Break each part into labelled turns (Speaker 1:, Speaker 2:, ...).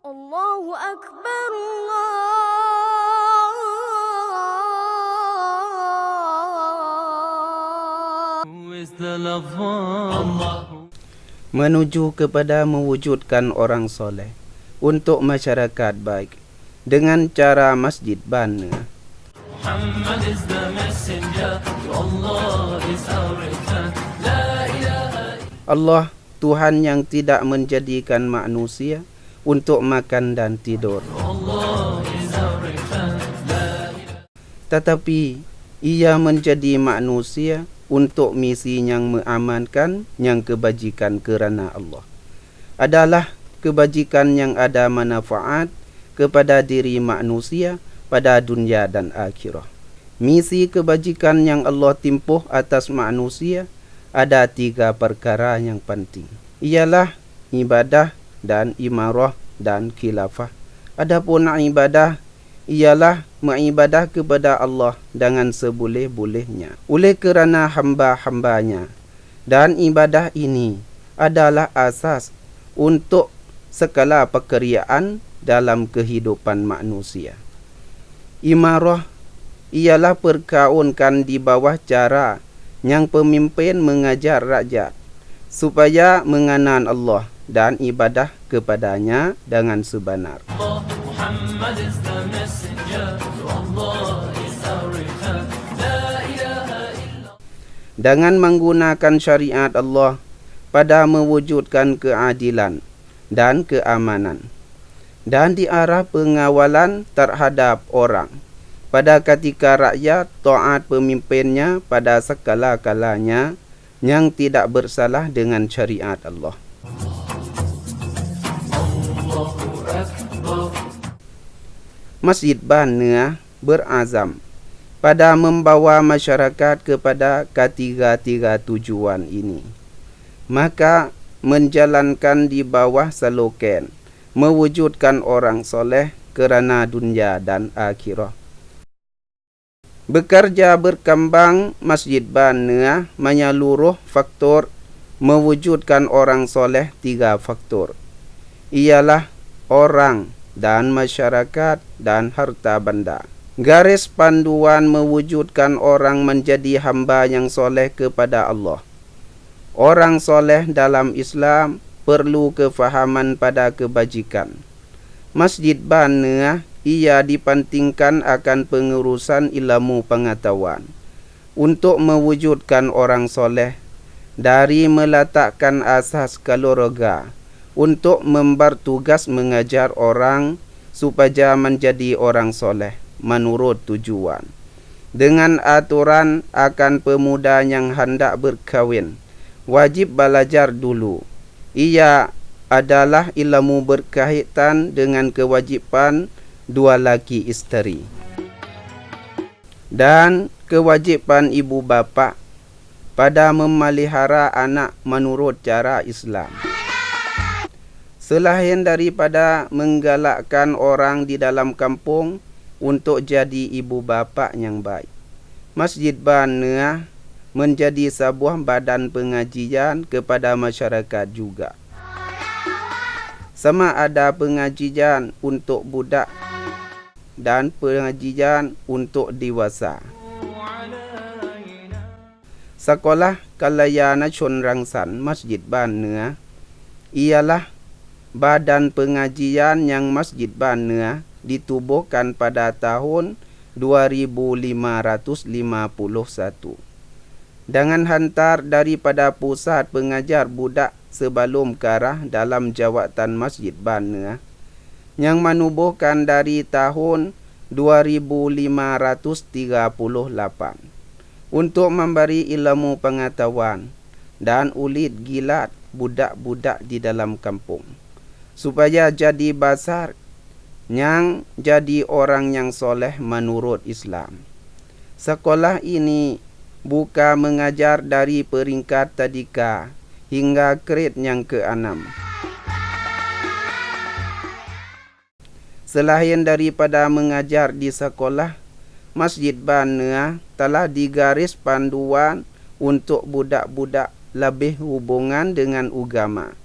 Speaker 1: Allahu Akbar, Allah.
Speaker 2: Menuju kepada mewujudkan orang soleh untuk masyarakat baik dengan cara Masjid Bana.
Speaker 3: Muhammad is the messenger, Allah is our return. La ilaha
Speaker 2: Allah, Tuhan yang tidak menjadikan manusia untuk makan dan tidur,
Speaker 3: Allah is our return. La ilaha.
Speaker 2: tetapi Ia menjadi manusia untuk misi yang mengamankan yang kebajikan kerana Allah adalah kebajikan yang ada manfaat kepada diri manusia pada dunia dan akhirah. Misi kebajikan yang Allah timpuh atas manusia ada 3 perkara yang penting. Ialah ibadah dan imarah dan khilafah. Adapun ibadah ialah mengibadah kepada Allah dengan seboleh-bolehnya oleh kerana hamba-hambanya, dan ibadah ini adalah asas untuk segala pekerjaan dalam kehidupan manusia. Imarah ialah perkaunkan di bawah cara yang pemimpin mengajar rakyat supaya mengenal Allah dan ibadah kepadanya dengan sebenar.
Speaker 3: Muhammad is the messenger, Allah is our return. La ilaha illa.
Speaker 2: Dengan menggunakan syariat Allah pada mewujudkan keadilan dan keamanan dan di arah pengawalan terhadap orang pada ketika rakyat taat pemimpinnya pada segala kalanya yang tidak bersalah dengan syariat Allah. Masjid Bana berazam pada membawa masyarakat kepada ketiga-tiga tujuan ini. Maka menjalankan di bawah slogan mewujudkan orang soleh kerana dunia dan akhirah. Bekerja berkembang Masjid Bana menyeluruh faktor mewujudkan orang soleh 3 faktor. Ialah orang dan masyarakat dan harta benda. Garis panduan mewujudkan orang menjadi hamba yang soleh kepada Allah. Orang soleh dalam Islam perlu kefahaman pada kebajikan. Masjid Bana ia dipentingkan akan pengurusan ilmu pengetahuan untuk mewujudkan orang soleh dari meletakkan asas keluarga untuk bertugas mengajar orang supaya menjadi orang soleh menurut tujuan. Dengan aturan akan pemuda yang hendak berkahwin, wajib belajar dulu. Ia adalah ilmu berkaitan dengan kewajipan 2 laki isteri dan kewajipan ibu bapa pada memelihara anak menurut cara Islam. Selain daripada menggalakkan orang di dalam kampung untuk jadi ibu bapa yang baik, Masjid Bana menjadi sebuah badan pengajian kepada masyarakat juga. Sama ada pengajian untuk budak dan pengajian untuk dewasa. Sekolah Kalayana Chonrangsan Masjid Bana ialah badan pengajian yang Masjid Bana ditubuhkan pada tahun 2551 dengan hantar daripada pusat pengajar budak sebelum karah dalam jawatan Masjid Bana yang menubuhkan dari tahun 2538 untuk memberi ilmu pengetahuan dan ulit gilat budak-budak di dalam kampung supaya jadi basar yang jadi orang yang soleh menurut Islam. Sekolah ini buka mengajar dari peringkat tadika hingga grade yang ke-6. Selain daripada mengajar di sekolah, Masjid Bana telah digaris panduan untuk budak-budak lebih hubungan dengan agama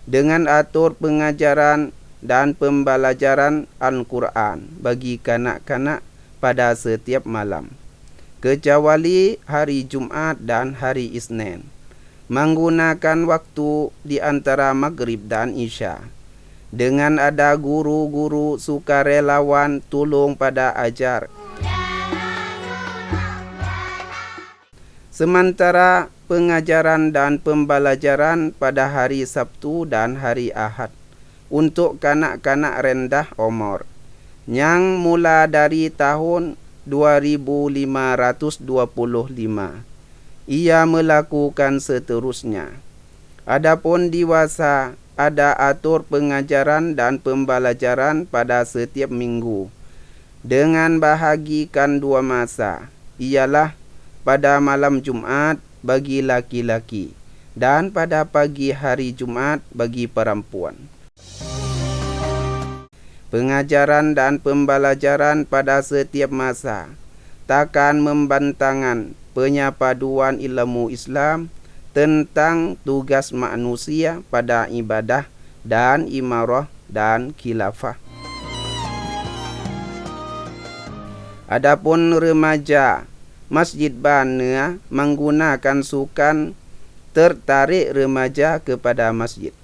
Speaker 2: dengan atur pengajaran dan pembelajaran Al-Quran bagi kanak-kanak pada setiap malam, kecuali hari Jumaat dan hari Isnin, menggunakan waktu di antara Maghrib dan Isya. Dengan ada guru-guru sukarelawan tolong pada ajar. Sementara pengajaran dan pembelajaran pada hari Sabtu dan hari Ahad untuk kanak-kanak rendah umur yang mula dari tahun 2525. Ia melakukan seterusnya. Adapun dewasa ada atur pengajaran dan pembelajaran pada setiap minggu dengan bahagikan 2 masa, ialah pada malam Jumaat bagi laki-laki dan pada pagi hari Jumaat bagi perempuan. Pengajaran dan pembelajaran pada setiap masa takkan membantangan penyapaduan ilmu Islam tentang tugas manusia pada ibadah dan imarah dan khilafah. Adapun remaja, Masjid Bana menggunakan sukan tertarik remaja kepada masjid,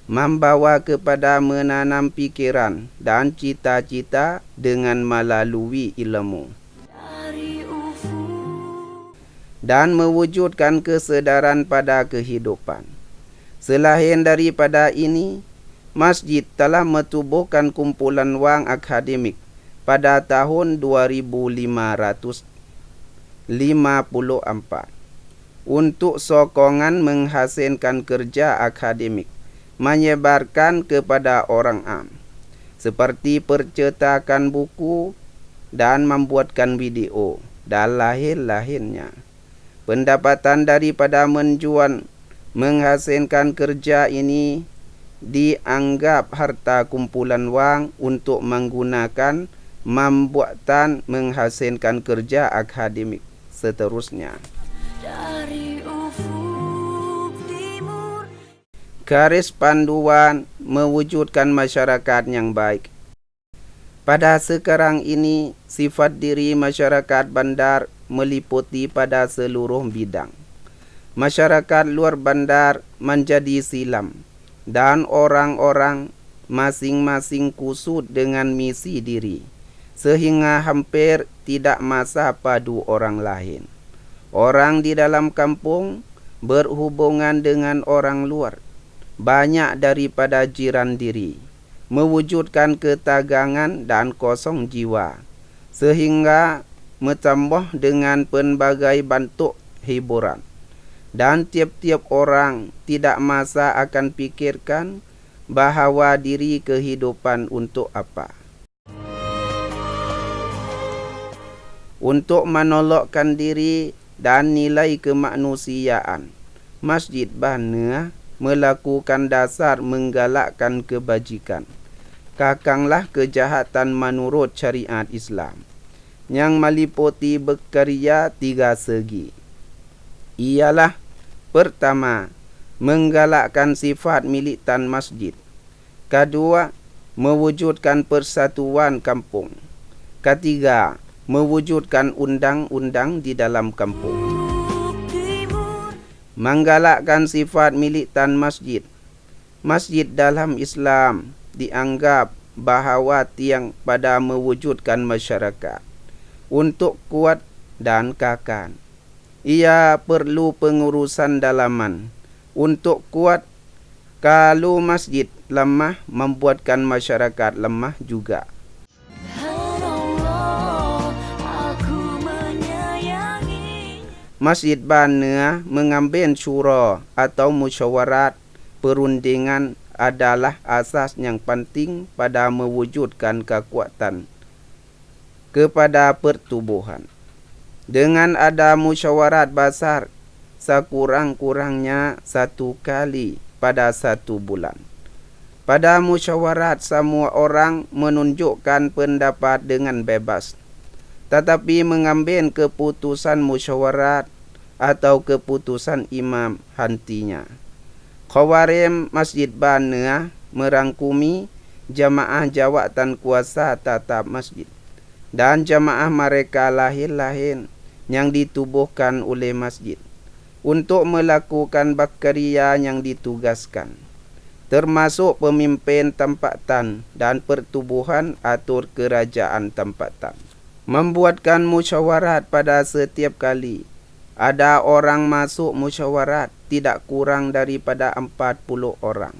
Speaker 2: membawa kepada menanam pikiran dan cita-cita dengan melalui ilmu, dan mewujudkan kesedaran pada kehidupan. Selain daripada ini, masjid telah mentubuhkan kumpulan wang akademik pada tahun 2554 untuk sokongan menghasilkan kerja akademik menyebarkan kepada orang am, seperti percetakan buku dan membuatkan video dan lain-lainnya. Pendapatan daripada menjual menghasilkan kerja ini dianggap harta kumpulan wang untuk menggunakan membuatan menghasilkan kerja akademik seterusnya.
Speaker 1: Dari ufuk timur.
Speaker 2: Garis panduan mewujudkan masyarakat yang baik. Pada sekarang ini, sifat diri masyarakat bandar meliputi pada seluruh bidang. Masyarakat luar bandar menjadi silam dan orang-orang masing-masing kusut dengan misi diri, sehingga hampir tidak masa padu orang lain. Orang di dalam kampung berhubungan dengan orang luar, banyak daripada jiran diri, mewujudkan ketegangan dan kosong jiwa, sehingga bertambah dengan pelbagai bentuk hiburan. Dan tiap-tiap orang tidak masa akan pikirkan bahawa diri kehidupan untuk apa. Untuk menolokkan diri dan nilai kemanusiaan, Masjid Bana melakukan dasar menggalakkan kebajikan, kakanglah kejahatan menurut syariat Islam, yang meliputi berkarya 3 segi. Ialah pertama, menggalakkan sifat militan masjid. Kedua, mewujudkan persatuan kampung. Ketiga, mewujudkan undang-undang di dalam kampung. Menggalakkan sifat militan masjid. Masjid dalam Islam dianggap bahawa tiang pada mewujudkan masyarakat untuk kuat dan kekal. Ia perlu pengurusan dalaman untuk kuat. Kalau masjid lemah, membuatkan masyarakat lemah juga. Masjid Bana mengambil syura atau musyawarat perundingan adalah asas yang penting pada mewujudkan kekuatan kepada pertubuhan. Dengan ada musyawarat besar sekurang-kurangnya 1 kali pada 1 bulan. Pada musyawarat semua orang menunjukkan pendapat dengan bebas, tetapi mengambil keputusan musyawarat atau keputusan imam hantinya. Khawarim Masjid Bana merangkumi jamaah jawatan kuasa tatap masjid dan jamaah mereka lain-lain yang ditubuhkan oleh masjid untuk melakukan bakria yang ditugaskan, termasuk pemimpin tempatan dan pertubuhan atau kerajaan tempatan. Membuatkan musyawarat pada setiap kali ada orang masuk musyawarat tidak kurang daripada 40 orang.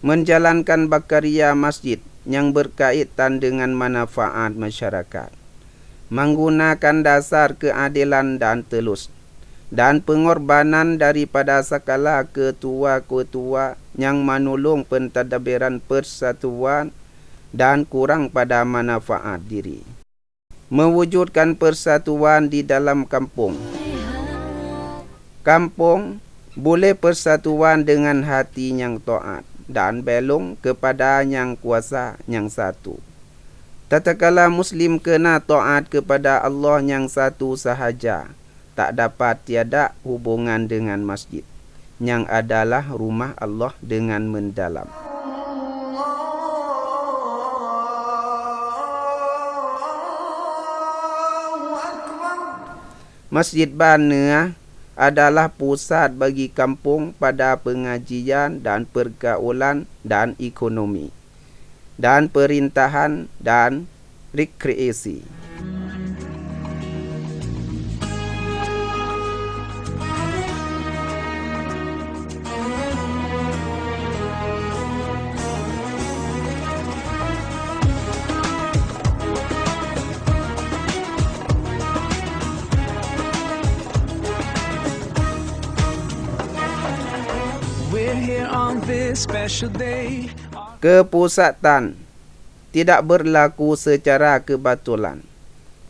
Speaker 2: Menjalankan bakria masjid yang berkaitan dengan manfaat masyarakat, menggunakan dasar keadilan dan telus, dan pengorbanan daripada segala ketua-ketua yang menolong pentadbiran persatuan dan kurang pada manfaat diri. Mewujudkan persatuan di dalam kampung. Kampung boleh persatuan dengan hati yang taat dan belong kepada yang kuasa yang satu. Tatkala Muslim kena taat kepada Allah yang satu sahaja, tak dapat tiada hubungan dengan masjid, yang adalah rumah Allah dengan mendalam. Masjid Bana adalah pusat bagi kampung pada pengajian dan pergaulan dan ekonomi, dan perintahan dan rekreasi. Kepusatan tidak berlaku secara kebetulan,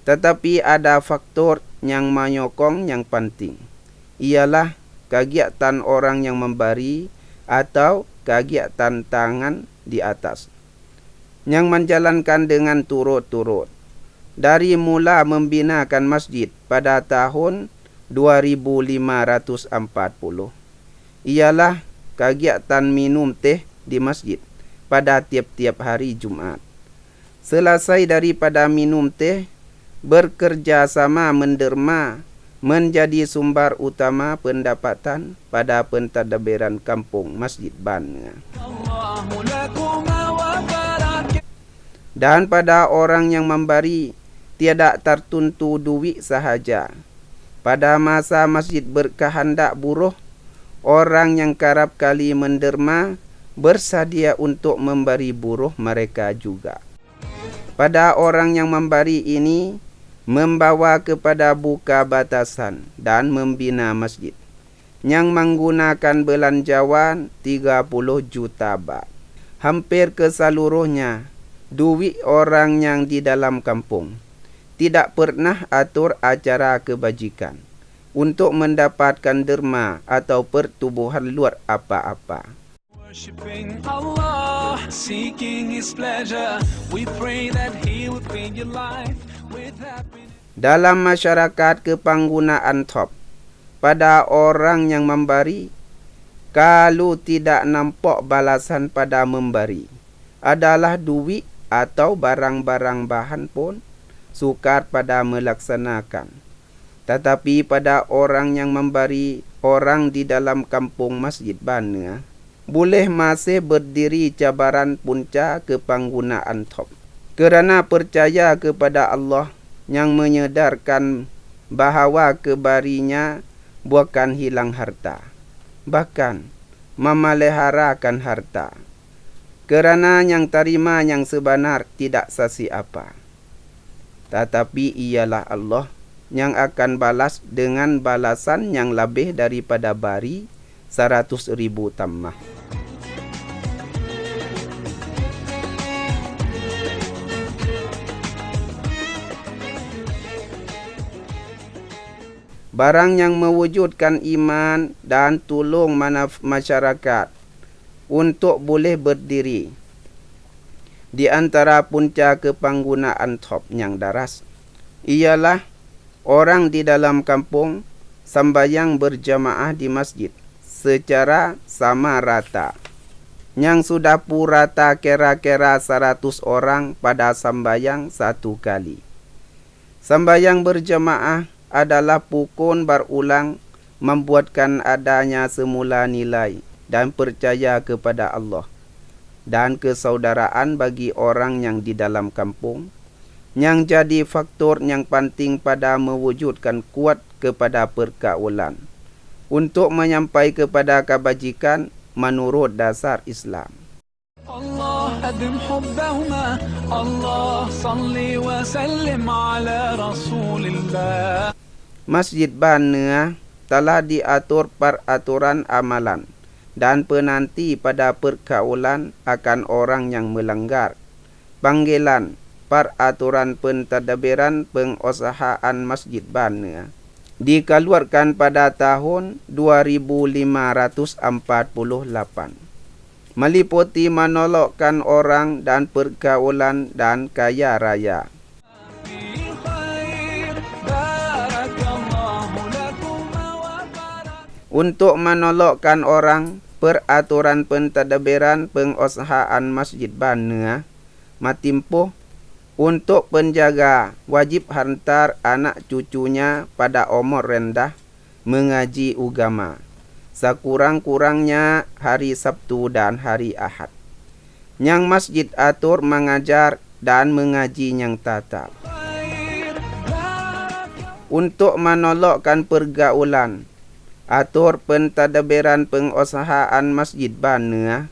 Speaker 2: tetapi ada faktor yang menyokong yang penting, ialah kegiatan orang yang memberi atau kegiatan tangan di atas, yang menjalankan dengan turut-turut. Dari mula membinakan masjid pada tahun 2540, ialah kegiatan minum teh di masjid pada tiap-tiap hari Jumat. Selesai daripada minum teh, bekerja sama menderma menjadi sumber utama pendapatan pada pentadbiran kampung Masjid Bana. Dan pada orang yang memberi tiada tertentu duit sahaja. Pada masa masjid berkehendak buruh, orang yang kerap kali menderma bersedia untuk memberi buruh mereka juga. Pada orang yang memberi ini membawa kepada buka batasan dan membina masjid yang menggunakan belanjawan 30 juta baht. Hampir keseluruhnya duit orang yang di dalam kampung. Tidak pernah atur acara kebajikan untuk mendapatkan derma atau pertubuhan luar apa-apa. Dalam masyarakat kepanggunaan top, pada orang yang memberi, kalau tidak nampak balasan pada memberi, adalah duit atau barang-barang bahan pun sukar pada melaksanakan. Tetapi pada orang yang memberi, orang di dalam kampung Masjid Bana boleh masih berdiri cabaran punca kepanggunaan top, kerana percaya kepada Allah yang menyedarkan bahawa kebarinya bukan hilang harta, bahkan memeliharakan harta, kerana yang terima yang sebenar tidak sasi apa, tetapi ialah Allah yang akan balas dengan balasan yang lebih daripada bari 100,000 tammah. Barang yang mewujudkan iman dan tolong masyarakat untuk boleh berdiri di antara punca kepanggunaan top yang daras, ialah orang di dalam kampung sembahyang berjamaah di masjid secara sama rata yang sudah purata kira-kira 100 orang pada sambayang satu kali. Sambayang berjemaah adalah pukun berulang membuatkan adanya semula nilai dan percaya kepada Allah dan kesaudaraan bagi orang yang di dalam kampung, yang jadi faktor yang penting pada mewujudkan kuat kepada pergaulan untuk menyampai kepada kebajikan menurut dasar Islam.
Speaker 4: الله أدم حبهما الله صل وسلم على رسول الله.
Speaker 2: Masjid Bania telah diatur peraturan amalan dan penanti pada pergaulan akan orang yang melanggar. Panggilan peraturan pentadbiran pengusahaan Masjid Bania dikeluarkan pada tahun 2548. Meliputi menolakkan orang dan pergaulan dan kaya raya. Untuk menolakkan orang, peraturan pentadbiran pengusahaan Masjid Bania matimpuh untuk penjaga wajib hantar anak cucunya pada umur rendah mengaji agama, sekurang-kurangnya hari Sabtu dan hari Ahad. Yang masjid atur mengajar dan mengaji yang tatap. Untuk menolakkan pergaulan, atur pentadbiran pengusahaan Masjid Bania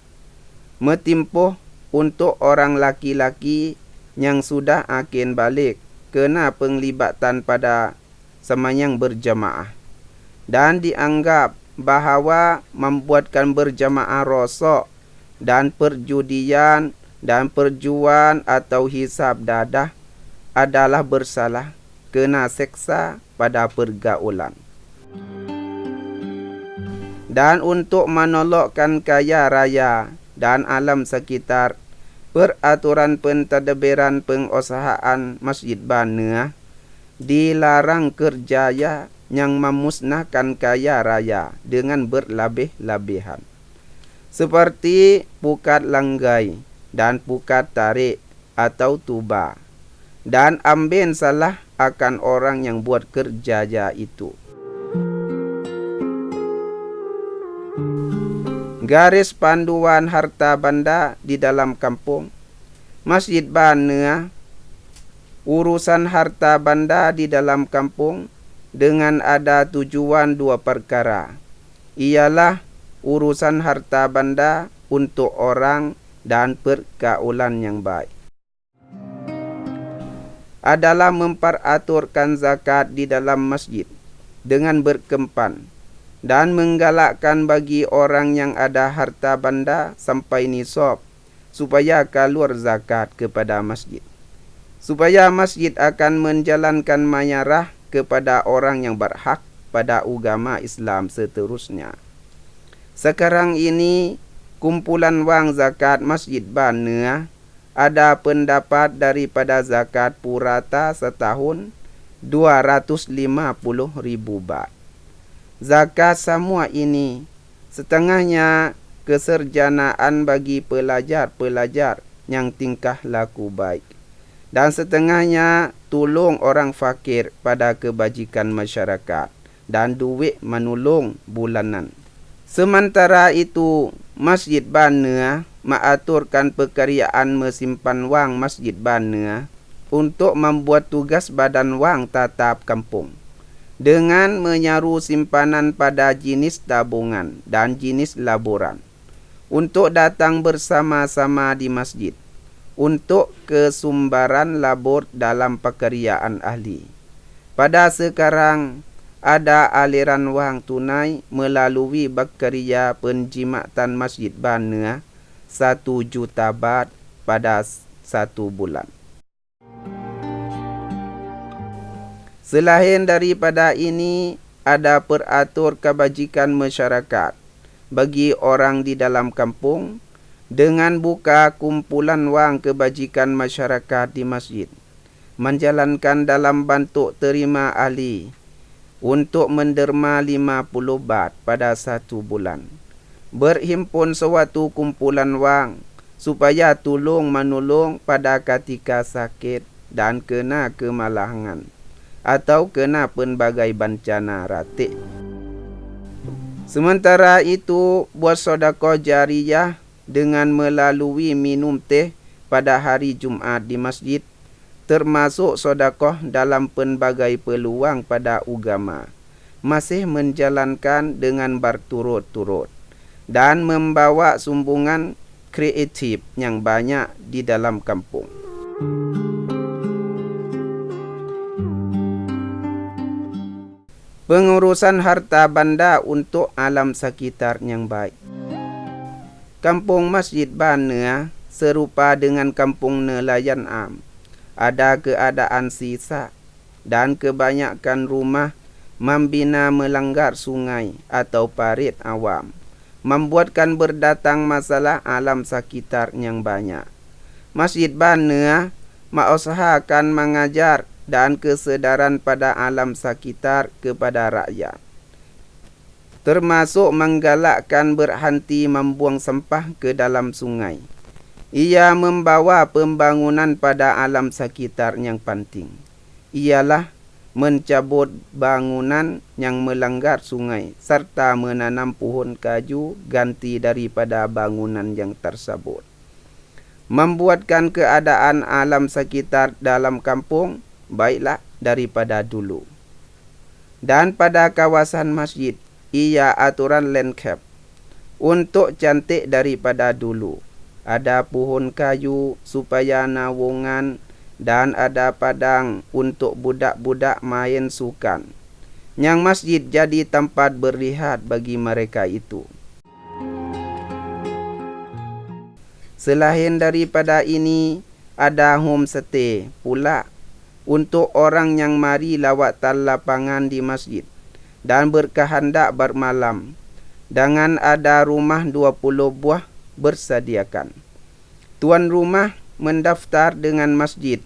Speaker 2: metimpuh untuk orang laki-laki yang sudah akan balik kena penglibatan pada sembahyang berjamaah dan dianggap bahawa membuatkan berjamaah rosak dan perjudian dan perjuan atau hisab dadah adalah bersalah kena seksa pada pergaulan. Dan untuk menolakkan kaya raya dan alam sekitar, peraturan pentadbiran pengusahaan Masjid Bania dilarang kerjaya yang memusnahkan kaya raya dengan berlebih-lebihan, seperti pukat langgai dan pukat tarik atau tuba, dan ambil salah akan orang yang buat kerjaya itu. Garis panduan harta benda di dalam kampung Masjid Bania. Urusan harta benda di dalam kampung dengan ada tujuan dua perkara, ialah urusan harta benda untuk orang dan pergaulan yang baik. Adalah memperaturkan zakat di dalam masjid dengan berkempan dan menggalakkan bagi orang yang ada harta benda sampai nisab supaya keluar zakat kepada masjid, supaya masjid akan menjalankan mayarah kepada orang yang berhak pada agama Islam seterusnya. Sekarang ini kumpulan wang zakat Masjid Bania ada pendapat daripada zakat purata setahun 250,000 baht. Zakat semua ini setengahnya keserjanaan bagi pelajar-pelajar yang tingkah laku baik, dan setengahnya tolong orang fakir pada kebajikan masyarakat dan duit menolong bulanan. Sementara itu, Masjid Bania mengaturkan pekerjaan mesimpan wang Masjid Bania untuk membuat tugas badan wang tatap kampung dengan menyaru simpanan pada jenis tabungan dan jenis laburan untuk datang bersama-sama di masjid untuk kesumbaran labur dalam pekerjaan ahli. Pada sekarang ada aliran wang tunai melalui bekerja penjimatan Masjid Bania 1 juta baht pada 1 bulan. Selain daripada ini, ada peratur kebajikan masyarakat bagi orang di dalam kampung dengan buka kumpulan wang kebajikan masyarakat di masjid, menjalankan dalam bentuk terima ahli untuk menderma 50 baht pada 1 bulan. berhimpun suatu kumpulan wang supaya tolong menolong pada ketika sakit dan kena kemalangan atau kena pelbagai bencana ratik. Sementara itu, buat sedekah jariyah dengan melalui minum teh pada hari Jumaat di masjid, termasuk sedekah dalam pelbagai peluang pada agama, masih menjalankan dengan berturut-turut dan membawa sumbangan kreatif yang banyak di dalam kampung. Pengurusan harta benda untuk alam sekitar yang baik. Kampung Masjid Bana serupa dengan kampung nelayan am. Ada keadaan sisa dan kebanyakan rumah membina melanggar sungai atau parit awam, membuatkan berdatang masalah alam sekitar yang banyak. Masjid Bana mengusahakan mengajar dan kesedaran pada alam sekitar kepada rakyat, termasuk menggalakkan berhenti membuang sampah ke dalam sungai. Ia membawa pembangunan pada alam sekitar yang penting, ialah mencabut bangunan yang melanggar sungai serta menanam pohon kaju ganti daripada bangunan yang tersebut, membuatkan keadaan alam sekitar dalam kampung baiklah daripada dulu. Dan pada kawasan masjid, ia aturan landscape untuk cantik daripada dulu. Ada pohon kayu supaya naungan dan ada padang untuk budak-budak main sukan. Yang masjid jadi tempat berlihat bagi mereka itu. Selain daripada ini, ada homestay pula untuk orang yang mari lawatan lapangan di masjid dan berkehendak bermalam. Dengan ada rumah 20 buah bersediakan. Tuan rumah mendaftar dengan masjid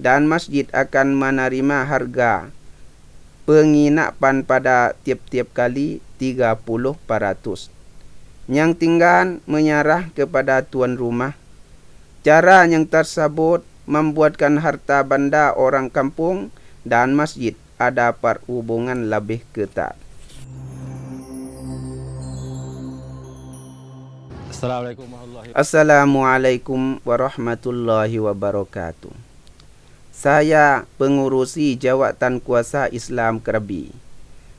Speaker 2: dan masjid akan menerima harga penginapan pada tiap-tiap kali 30%. Yang tinggal menyerah kepada tuan rumah. Cara yang tersebut membuatkan harta benda orang kampung dan masjid ada perhubungan lebih ketat. Assalamualaikum warahmatullahi wabarakatuh. Saya pengurusi Jawatan Kuasa Islam Krabi,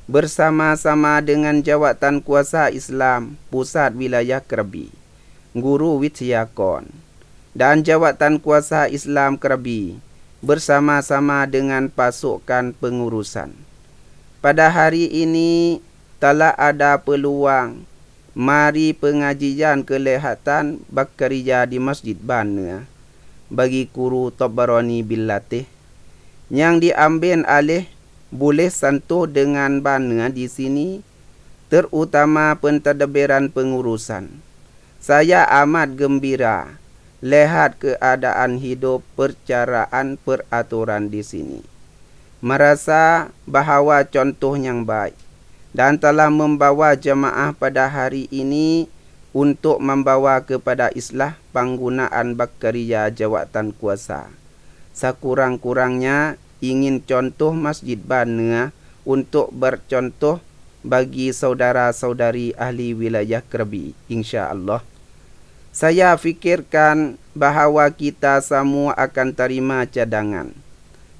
Speaker 2: bersama-sama dengan Jawatan Kuasa Islam Pusat Wilayah Krabi, Guru Wityakon, dan Jawatan Kuasa Islam Krabi bersama-sama dengan pasukan pengurusan. Pada hari ini telah ada peluang mari pengajian kelihatan bekerja di Masjid Bana bagi guru Tabarani Billatih yang diambil alih boleh sentuh dengan Bana di sini, terutama pentadbiran pengurusan. Saya amat gembira lihat keadaan hidup percaraan peraturan di sini. Merasa bahawa contoh yang baik dan telah membawa jemaah pada hari ini untuk membawa kepada islah penggunaan bekerja jawatan kuasa. Sekurang-kurangnya ingin contoh Masjid Bana untuk bercontoh bagi saudara-saudari ahli wilayah Krabi, insya-Allah. Saya fikirkan bahawa kita semua akan terima cadangan.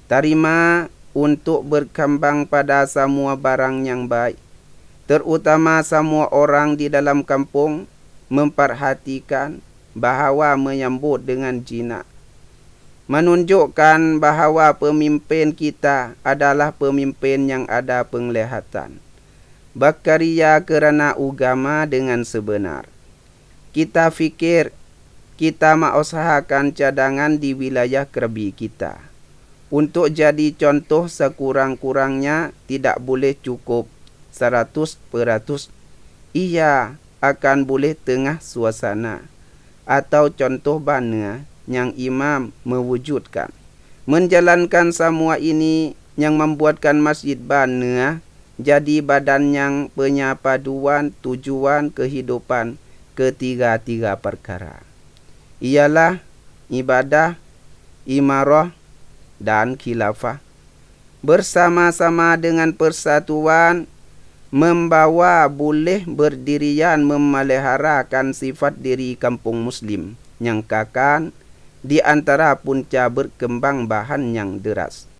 Speaker 2: Terima untuk berkembang pada semua barang yang baik. Terutama semua orang di dalam kampung memperhatikan bahawa menyambut dengan jinak. Menunjukkan bahawa pemimpin kita adalah pemimpin yang ada penglihatan. Bekerja kerana agama dengan sebenar. Kita fikir kita mengusahakan cadangan di wilayah Krabi kita. Untuk jadi contoh sekurang-kurangnya tidak boleh cukup 100%. Ia akan boleh tengah suasana atau contoh Bana yang imam mewujudkan. Menjalankan semua ini yang membuatkan Masjid Bana jadi badan yang penyapaduan tujuan kehidupan ketiga-tiga perkara. Ialah ibadah, imarah dan khilafah. Bersama-sama dengan persatuan membawa boleh berdirian memeliharakan sifat diri kampung muslim yang kakan di antara punca berkembang bahan yang deras.